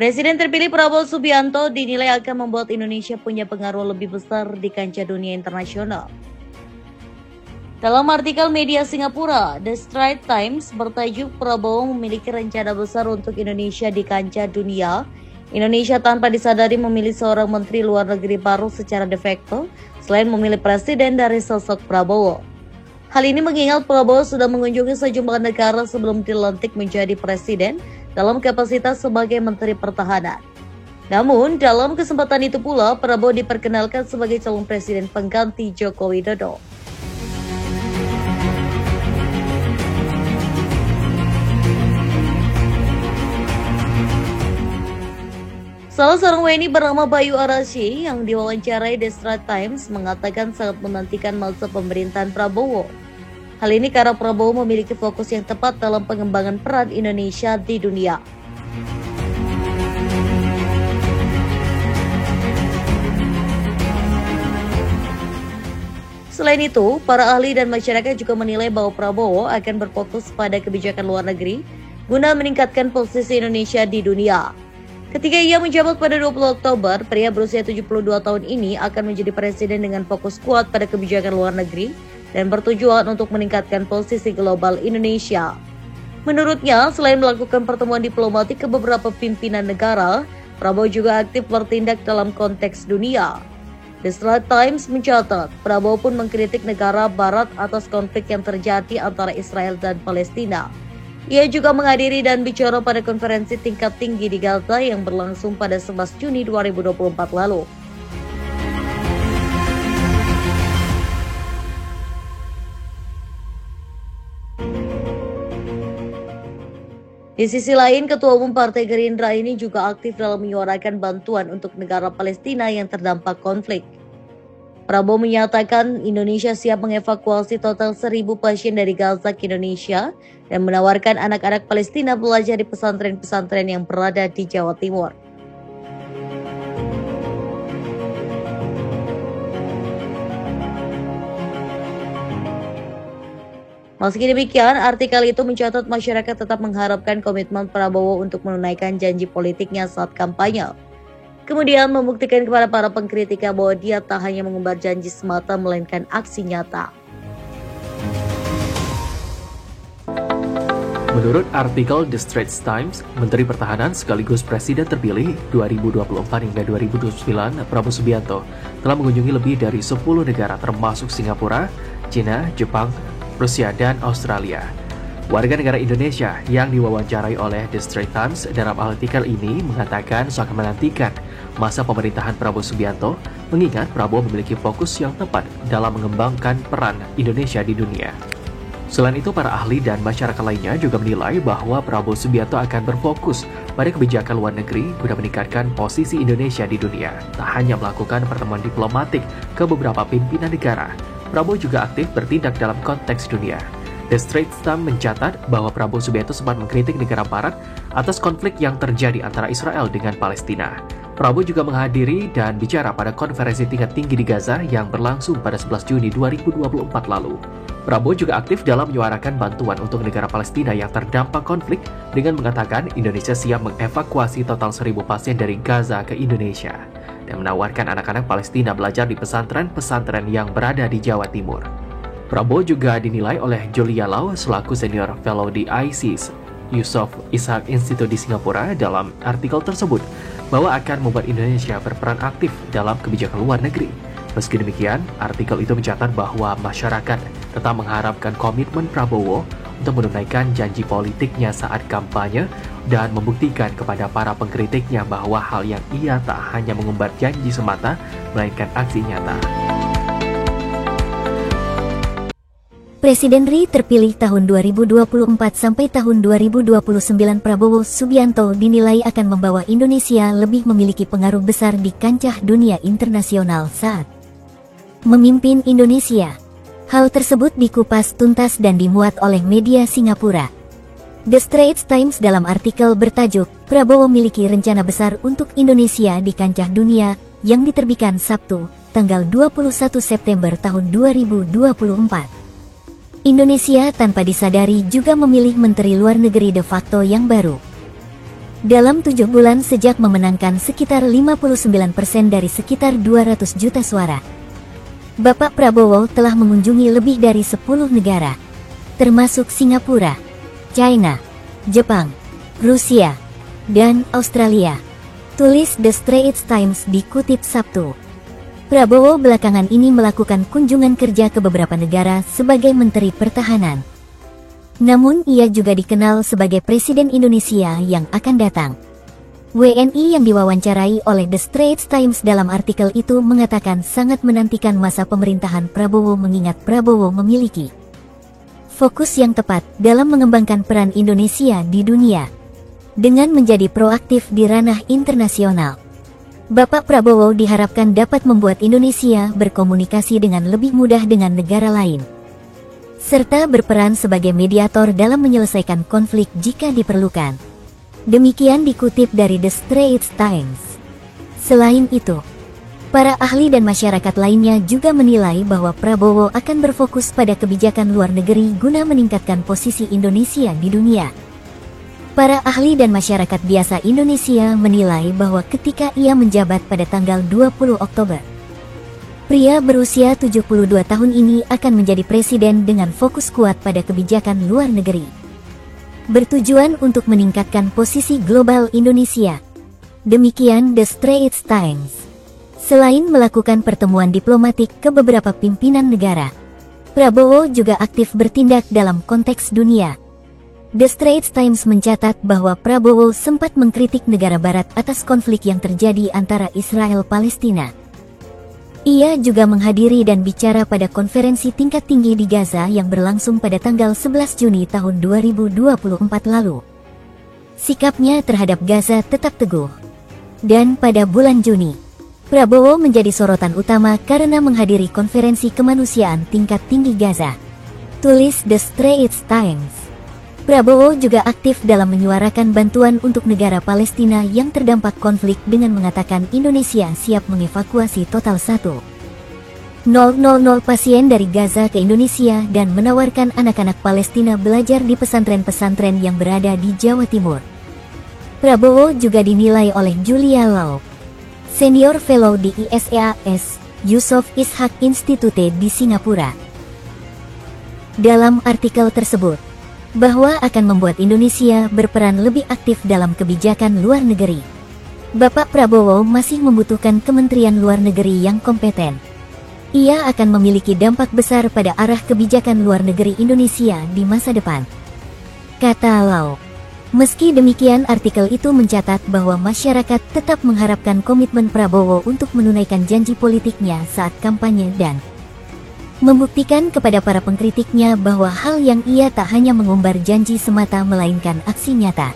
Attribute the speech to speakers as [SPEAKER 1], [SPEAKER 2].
[SPEAKER 1] Presiden terpilih Prabowo Subianto dinilai akan membuat Indonesia punya pengaruh lebih besar di kancah dunia internasional. Dalam artikel media Singapura, The Straits Times bertajuk Prabowo memiliki rencana besar untuk Indonesia di kancah dunia. Indonesia tanpa disadari memilih seorang menteri luar negeri baru secara de facto, selain memilih presiden dari sosok Prabowo. Hal ini mengingat Prabowo sudah mengunjungi sejumlah negara sebelum dilantik menjadi presiden dalam kapasitas sebagai Menteri Pertahanan. Namun, dalam kesempatan itu pula, Prabowo diperkenalkan sebagai calon presiden pengganti Joko Widodo. Salah seorang WNI bernama Bayu Arasy yang diwawancarai The Straits Times mengatakan sangat menantikan masa pemerintahan Prabowo. Hal ini karena Prabowo memiliki fokus yang tepat dalam pengembangan peran Indonesia di dunia. Selain itu, para ahli dan masyarakat juga menilai bahwa Prabowo akan berfokus pada kebijakan luar negeri guna meningkatkan posisi Indonesia di dunia. Ketika ia menjabat pada 20 Oktober, pria berusia 72 tahun ini akan menjadi presiden dengan fokus kuat pada kebijakan luar negeri dan bertujuan untuk meningkatkan posisi global Indonesia. Menurutnya, selain melakukan pertemuan diplomatik ke beberapa pimpinan negara, Prabowo juga aktif bertindak dalam konteks dunia. The Straits Times mencatat, Prabowo pun mengkritik negara barat atas konflik yang terjadi antara Israel dan Palestina. Ia juga menghadiri dan bicara pada konferensi tingkat tinggi di Gaza yang berlangsung pada 11 Juni 2024 lalu. Di sisi lain, Ketua Umum Partai Gerindra ini juga aktif dalam menyuarakan bantuan untuk negara Palestina yang terdampak konflik. Prabowo menyatakan Indonesia siap mengevakuasi total 1.000 pasien dari Gaza ke Indonesia dan menawarkan anak-anak Palestina belajar di pesantren-pesantren yang berada di Jawa Timur. Meski demikian, artikel itu mencatat masyarakat tetap mengharapkan komitmen Prabowo untuk menunaikan janji politiknya saat kampanye. Kemudian membuktikan kepada para pengkritiknya bahwa dia tak hanya mengumbar janji semata melainkan aksi nyata.
[SPEAKER 2] Menurut artikel The Straits Times, Menteri Pertahanan sekaligus Presiden terpilih 2024 hingga 2029, Prabowo Subianto telah mengunjungi lebih dari 10 negara termasuk Singapura, China, Jepang, Rusia, dan Australia. Warga negara Indonesia yang diwawancarai oleh The Straits Times dalam artikel ini mengatakan sangat menantikan masa pemerintahan Prabowo Subianto, mengingat Prabowo memiliki fokus yang tepat dalam mengembangkan peran Indonesia di dunia. Selain itu, para ahli dan masyarakat lainnya juga menilai bahwa Prabowo Subianto akan berfokus pada kebijakan luar negeri guna meningkatkan posisi Indonesia di dunia. Tak hanya melakukan pertemuan diplomatik ke beberapa pimpinan negara, Prabowo juga aktif bertindak dalam konteks dunia. The Straits Times mencatat bahwa Prabowo Subianto sempat mengkritik negara barat atas konflik yang terjadi antara Israel dengan Palestina. Prabowo juga menghadiri dan bicara pada konferensi tingkat tinggi di Gaza yang berlangsung pada 11 Juni 2024 lalu. Prabowo juga aktif dalam menyuarakan bantuan untuk negara Palestina yang terdampak konflik dengan mengatakan Indonesia siap mengevakuasi total 1.000 pasien dari Gaza ke Indonesia dan menawarkan anak-anak Palestina belajar di pesantren-pesantren yang berada di Jawa Timur. Prabowo juga dinilai oleh Julia Lau selaku senior fellow di ISIS Yusof Ishak Institute di Singapura dalam artikel tersebut bahwa akan membuat Indonesia berperan aktif dalam kebijakan luar negeri. Meski demikian, artikel itu mencatat bahwa masyarakat tetap mengharapkan komitmen Prabowo untuk menunaikan janji politiknya saat kampanye dan membuktikan kepada para pengkritiknya bahwa hal yang ia tak hanya mengumbar janji semata, melainkan aksi nyata.
[SPEAKER 3] Presiden RI terpilih tahun 2024 sampai tahun 2029 Prabowo Subianto dinilai akan membawa Indonesia lebih memiliki pengaruh besar di kancah dunia internasional saat memimpin Indonesia. Hal tersebut dikupas tuntas dan dimuat oleh media Singapura. The Straits Times dalam artikel bertajuk Prabowo memiliki rencana besar untuk Indonesia di kancah dunia yang diterbitkan Sabtu, tanggal 21 September tahun 2024. Indonesia tanpa disadari juga memilih menteri luar negeri de facto yang baru. Dalam 7 bulan sejak memenangkan sekitar 59% dari sekitar 200 juta suara, Bapak Prabowo telah mengunjungi lebih dari 10 negara, termasuk Singapura, China, Jepang, Rusia, dan Australia. Tulis The Straits Times dikutip Sabtu. Prabowo belakangan ini melakukan kunjungan kerja ke beberapa negara sebagai Menteri Pertahanan. Namun ia juga dikenal sebagai Presiden Indonesia yang akan datang. WNI yang diwawancarai oleh The Straits Times dalam artikel itu mengatakan sangat menantikan masa pemerintahan Prabowo mengingat Prabowo memiliki fokus yang tepat dalam mengembangkan peran Indonesia di dunia dengan menjadi proaktif di ranah internasional. Bapak Prabowo diharapkan dapat membuat Indonesia berkomunikasi dengan lebih mudah dengan negara lain, serta berperan sebagai mediator dalam menyelesaikan konflik jika diperlukan. Demikian dikutip dari The Straits Times. Selain itu, para ahli dan masyarakat lainnya juga menilai bahwa Prabowo akan berfokus pada kebijakan luar negeri guna meningkatkan posisi Indonesia di dunia. Para ahli dan masyarakat biasa Indonesia menilai bahwa ketika ia menjabat pada tanggal 20 Oktober, pria berusia 72 tahun ini akan menjadi presiden dengan fokus kuat pada kebijakan luar negeri, bertujuan untuk meningkatkan posisi global Indonesia. Demikian The Straits Times. Selain melakukan pertemuan diplomatik ke beberapa pimpinan negara, Prabowo juga aktif bertindak dalam konteks dunia. The Straits Times mencatat bahwa Prabowo sempat mengkritik negara barat atas konflik yang terjadi antara Israel-Palestina. Ia juga menghadiri dan bicara pada konferensi tingkat tinggi di Gaza yang berlangsung pada tanggal 11 Juni tahun 2024 lalu. Sikapnya terhadap Gaza tetap teguh. Dan pada bulan Juni, Prabowo menjadi sorotan utama karena menghadiri konferensi kemanusiaan tingkat tinggi Gaza. Tulis The Straits Times. Prabowo juga aktif dalam menyuarakan bantuan untuk negara Palestina yang terdampak konflik dengan mengatakan Indonesia siap mengevakuasi total 1,000 pasien dari Gaza ke Indonesia dan menawarkan anak-anak Palestina belajar di pesantren-pesantren yang berada di Jawa Timur. Prabowo juga dinilai oleh Julia Lau, Senior Fellow di ISEAS, Yusof Ishak Institute di Singapura. Dalam artikel tersebut, bahwa akan membuat Indonesia berperan lebih aktif dalam kebijakan luar negeri. Bapak Prabowo masih membutuhkan Kementerian Luar Negeri yang kompeten. Ia akan memiliki dampak besar pada arah kebijakan luar negeri Indonesia di masa depan, kata Lau. Meski demikian, artikel itu mencatat bahwa masyarakat tetap mengharapkan komitmen Prabowo untuk menunaikan janji politiknya saat kampanye dan membuktikan kepada para pengkritiknya bahwa hal yang ia tak hanya mengumbar janji semata melainkan aksi nyata.